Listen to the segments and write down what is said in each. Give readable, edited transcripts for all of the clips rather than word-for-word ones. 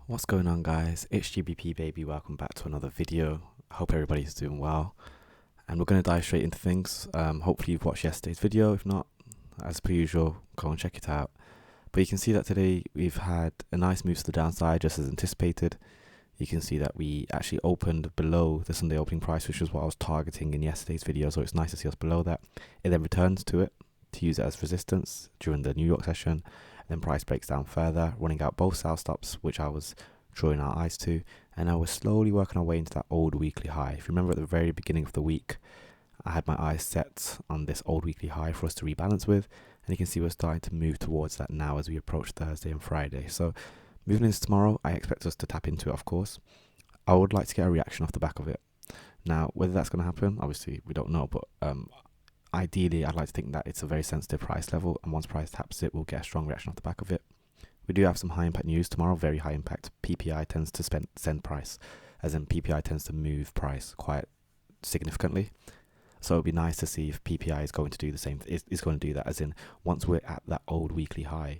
What's going on, guys? It's GBP baby. Welcome back to another video. Hope everybody's doing well, and we're going to dive straight into things. Hopefully you've watched yesterday's video. If not, as per usual, go and check it out. But you can see that today we've had a nice move to the downside, just as anticipated. You can see that we actually opened below the Sunday opening price, which is what I was targeting in yesterday's video. So it's nice to see us below that. It then returns to it to use it as resistance during the New York session. Then price breaks down further, running out both sell stops, which I was drawing our eyes to, and now we're slowly working our way into that old weekly high. If you remember at the very beginning of the week, I had my eyes set on this old weekly high for us to rebalance with, and you can see we're starting to move towards that now as we approach Thursday and Friday. So moving into tomorrow, I expect us to tap into it, of course. I would like to get a reaction off the back of it. Now, whether that's going to happen, obviously we don't know, but ideally I'd like to think that it's a very sensitive price level, and once price taps it, we'll get a strong reaction off the back of it. We do have some high impact news tomorrow, very high impact. PPI tends to send price, as in PPI tends to move price quite significantly. So it'd be nice to see if PPI is going to do the same, is going to do that, as in once we're at that old weekly high,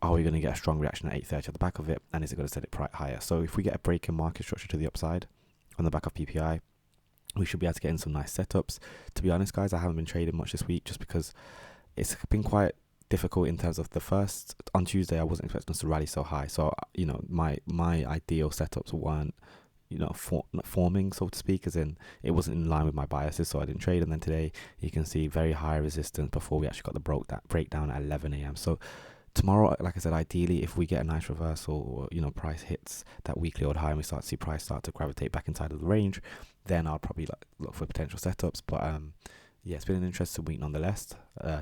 are we going to get a strong reaction at 8:30 at the back of it, and is it going to set it higher? So if we get a break in market structure to the upside on the back of PPI, we should be able to get in some nice setups. To be honest, guys, I haven't been trading much this week just because it's been quite difficult in terms of on Tuesday I wasn't expecting us to rally so high, so my ideal setups weren't not forming, so to speak, as in it wasn't in line with my biases, so I didn't trade. And then today you can see very high resistance before we actually got the breakdown at 11 a.m. So tomorrow, like I said, ideally if we get a nice reversal, or price hits that weekly old high and we start to see price start to gravitate back inside of the range, then I'll probably look for potential setups. But yeah, it's been an interesting week nonetheless.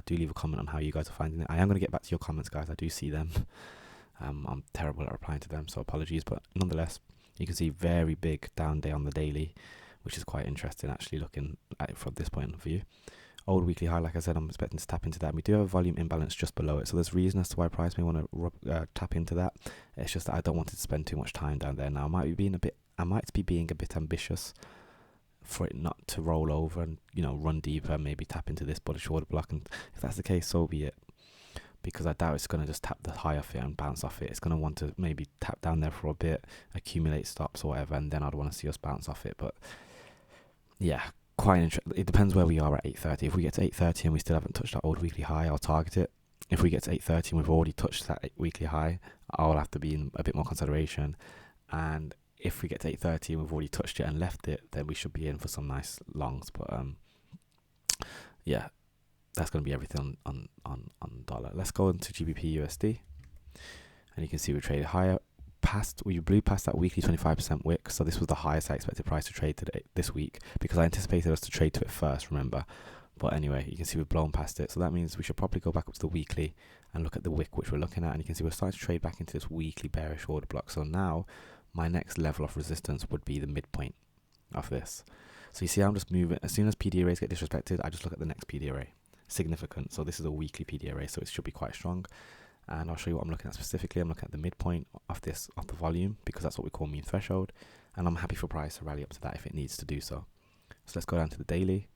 Do leave a comment on how you guys are finding it. I am going to get back to your comments, guys. I do see them. I'm terrible at replying to them, so apologies. But nonetheless, you can see very big down day on the daily, which is quite interesting actually looking at it from this point of view. Old weekly high, like I said, I'm expecting to tap into that. And we do have a volume imbalance just below it, so there's reason as to why price may want to tap into that. It's just that I don't want to spend too much time down there now. I might be being a bit ambitious for it not to roll over and run deeper, maybe tap into this bullish order block, and if that's the case, so be it, because I doubt it's going to just tap the high off it and bounce off it. It's going to want to maybe tap down there for a bit, accumulate stops or whatever, and then I'd want to see us bounce off it. But yeah, quite interesting. It depends where we are at 8:30. If we get to 8:30 and we still haven't touched that old weekly high, I'll target it. If we get to 8:30 and we've already touched that weekly high, I'll have to be in a bit more consideration. And if we get to 8:30 and we've already touched it and left it, then we should be in for some nice longs. But yeah, that's going to be everything on dollar. Let's go into GBP USD, and you can see we traded higher. We blew past that weekly 25% wick, so this was the highest I expected price to trade this week, because I anticipated us to trade to it first, remember. But anyway, you can see we've blown past it, so that means we should probably go back up to the weekly and look at the wick which we're looking at, and you can see we're starting to trade back into this weekly bearish order block. So now my next level of resistance would be the midpoint of this. So you see I'm just moving. As soon as PD arrays get disrespected, I just look at the next PD array. Significant. So this is a weekly PD array, so it should be quite strong. And I'll show you what I'm looking at specifically. I'm looking at the midpoint of the volume, because that's what we call mean threshold. And I'm happy for price to rally up to that if it needs to do so. So let's go down to the daily.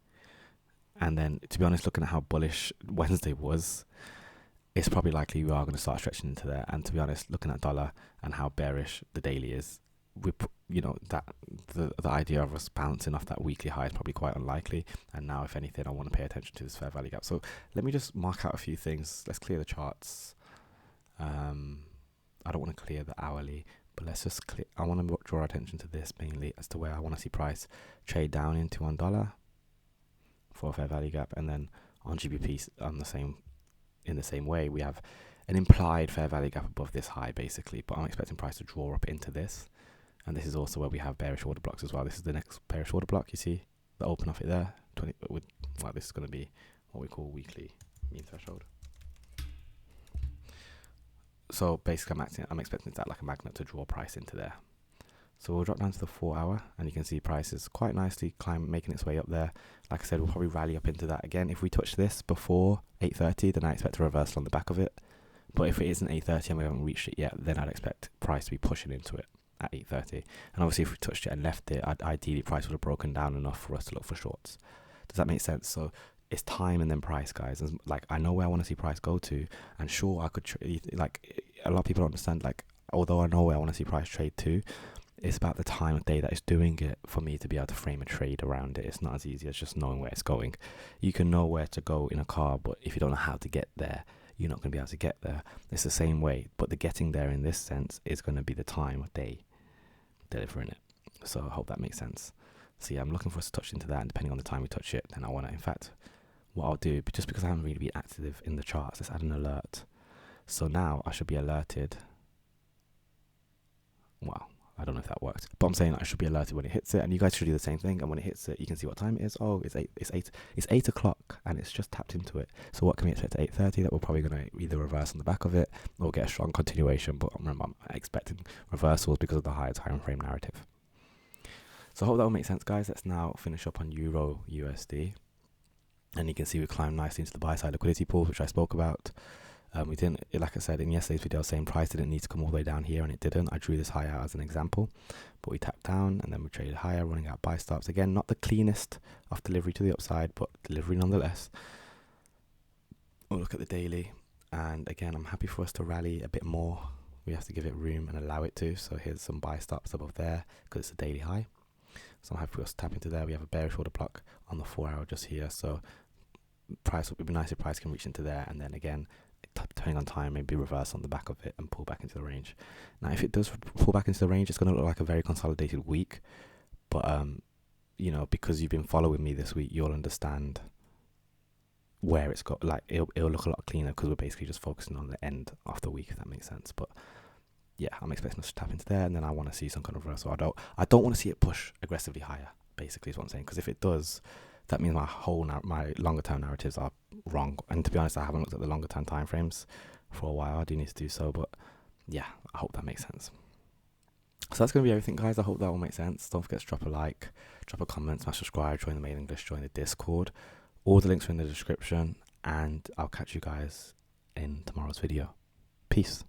And then, to be honest, looking at how bullish Wednesday was, it's probably likely we are going to start stretching into there. And to be honest, looking at dollar and how bearish the daily is, that the idea of us bouncing off that weekly high is probably quite unlikely. And now, if anything, I want to pay attention to this fair value gap. So let me just mark out a few things. Let's clear the charts. I don't want to clear the hourly, but let's just I want to draw attention to this mainly as to where I want to see price trade down into $1 for a fair value gap, and then on GBP in the same way, we have an implied fair value gap above this high basically, but I'm expecting price to draw up into this. And this is also where we have bearish order blocks as well. This is the next bearish order block. You see the open off it there. This is going to be what we call weekly mean threshold. So basically, I'm expecting that like a magnet to draw price into there. So we'll drop down to the 4 hour, and you can see price is quite nicely making its way up there. Like I said, we'll probably rally up into that again. If we touch this before 8:30, then I expect a reversal on the back of it. But if it isn't 8:30 and we haven't reached it yet, then I'd expect price to be pushing into it at 8:30. And obviously, if we touched it and left it, ideally price would have broken down enough for us to look for shorts. Does that make sense? So it's time and then price, guys. Like, I know where I want to see price go to, and sure, I could like a lot of people don't understand. Like, although I know where I want to see price trade to, it's about the time of day that it's doing it for me to be able to frame a trade around it. It's not as easy as just knowing where it's going. You can know where to go in a car, but if you don't know how to get there, you're not going to be able to get there. It's the same way, but the getting there in this sense is going to be the time of day delivering it. So I hope that makes sense. So yeah, I'm looking for us to touch into that, and depending on the time we touch it, then I want to, in fact, what I'll do, just because I haven't really been active in the charts, let's add an alert. So now I should be alerted. Well, I don't know if that worked, but I'm saying I should be alerted when it hits it, and you guys should do the same thing. And when it hits it, you can see what time it is. Oh, it's 8 o'clock, and it's just tapped into it. So what can we expect at 8:30? That we're probably going to either reverse on the back of it or get a strong continuation. But remember, I'm expecting reversals because of the higher time frame narrative. So I hope that will make sense, guys. Let's now finish up on Euro USD, and you can see we climbed nicely into the buy side liquidity pool, which I spoke about. We didn't, like I said in yesterday's video, saying price didn't need to come all the way down here, and it didn't. I drew this high out as an example, but we tapped down and then we traded higher, running out buy stops. Again, not the cleanest of delivery to the upside, but delivery nonetheless. We'll look at the daily, and again, I'm happy for us to rally a bit more. We have to give it room and allow it to. So here's some buy stops above there because it's a daily high. So I'm happy for us to tap into there. We have a bearish order block on the 4 hour just here. So price would be nice if price can reach into there, and then again, depending on time, maybe reverse on the back of it and pull back into the range. Now, if it does pull back into the range, it's going to look like a very consolidated week. But, you know, because you've been following me this week, you'll understand where it's got, like, it'll look a lot cleaner because we're basically just focusing on the end of the week, if that makes sense. But yeah, I'm expecting us to tap into there, and then I want to see some kind of reversal. I don't want to see it push aggressively higher, basically is what I'm saying, because if it does, that means my longer term narratives are wrong. And to be honest, I haven't looked at the longer term time frames for a while. I do need to do so, but yeah, I hope that makes sense. So that's going to be everything, guys. I hope that will make sense. Don't forget to drop a like, drop a comment, smash subscribe, join the mailing list, join the Discord. All the links are in the description, and I'll catch you guys in tomorrow's video. Peace.